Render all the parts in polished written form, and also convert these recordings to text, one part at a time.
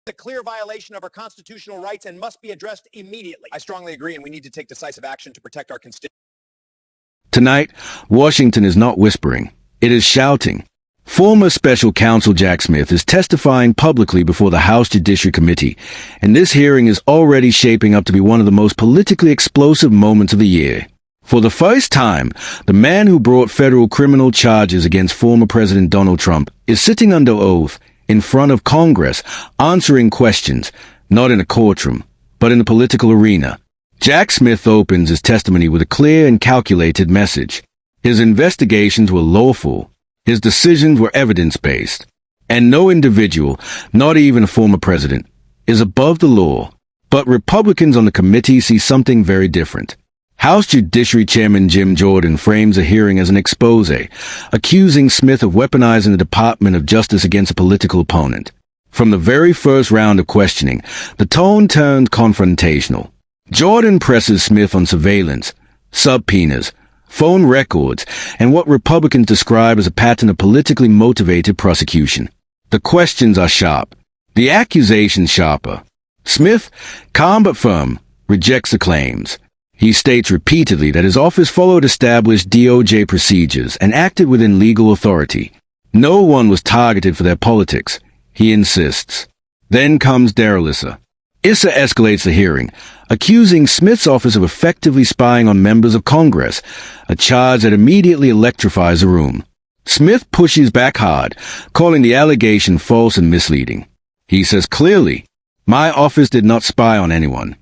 a clear violation of our constitutional rights and must be addressed immediately. I strongly agree, and we need to take decisive action to protect our constituents. Tonight, Washington is not whispering. It is shouting. Former Special Counsel Jack Smith is testifying publicly before the House Judiciary Committee, and this hearing is already shaping up to be one of the most politically explosive moments of the year. For the first time, the man who brought federal criminal charges against former President Donald Trump is sitting under oath in front of Congress, answering questions, not in a courtroom, but in the political arena. Jack Smith opens his testimony with a clear and calculated message. His investigations were lawful. His decisions were evidence-based. And no individual, not even a former president, is above the law. But Republicans on the committee see something very different. House Judiciary Chairman Jim Jordan frames the hearing as an expose, accusing Smith of weaponizing the Department of Justice against a political opponent. From the very first round of questioning, the tone turned confrontational. Jordan presses Smith on surveillance, subpoenas, phone records, and what Republicans describe as a pattern of politically motivated prosecution. The questions are sharp. The accusations sharper. Smith, calm but firm, rejects the claims. He states repeatedly that his office followed established DOJ procedures and acted within legal authority. No one was targeted for their politics, he insists. Then comes Darrell Issa. Issa escalates the hearing, accusing Smith's office of effectively spying on members of Congress, a charge that immediately electrifies the room. Smith pushes back hard, calling the allegation false and misleading. He says clearly, "My office did not spy on anyone."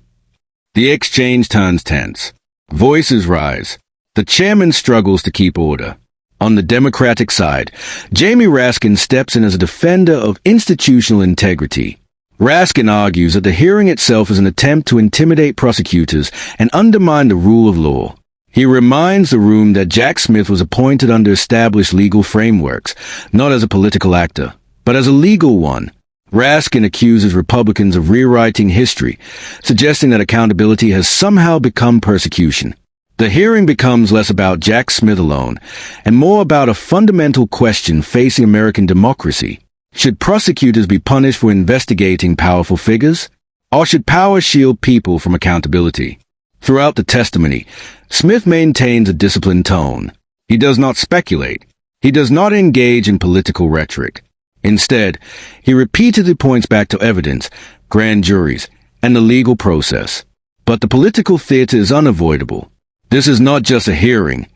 The exchange turns tense. Voices rise. The chairman struggles to keep order. On the Democratic side, Jamie Raskin steps in as a defender of institutional integrity. Raskin argues that the hearing itself is an attempt to intimidate prosecutors and undermine the rule of law. He reminds the room that Jack Smith was appointed under established legal frameworks, not as a political actor, but as a legal one. Raskin accuses Republicans of rewriting history, suggesting that accountability has somehow become persecution. The hearing becomes less about Jack Smith alone, and more about a fundamental question facing American democracy. Should prosecutors be punished for investigating powerful figures? Or should power shield people from accountability? Throughout the testimony, Smith maintains a disciplined tone. He does not speculate. He does not engage in political rhetoric. Instead, he repeatedly points back to evidence, grand juries, and the legal process. But the political theater is unavoidable. This is not just a hearing.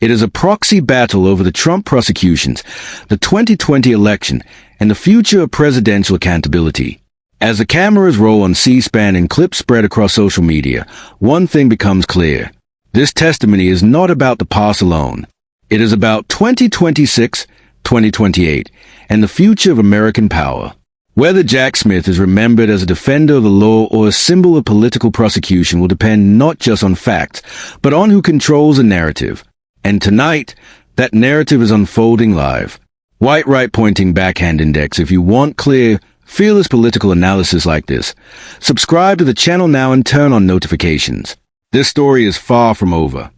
It is a proxy battle over the Trump prosecutions, the 2020 election, and the future of presidential accountability. As the cameras roll on C-SPAN and clips spread across social media, one thing becomes clear. This testimony is not about the past alone. It is about 2026, 2028, and the future of American power. Whether Jack Smith is remembered as a defender of the law or a symbol of political prosecution will depend not just on facts, but on who controls the narrative. And tonight, that narrative is unfolding live. White right pointing backhand index if you want clear, fearless political analysis like this. Subscribe to the channel now and turn on notifications. This story is far from over.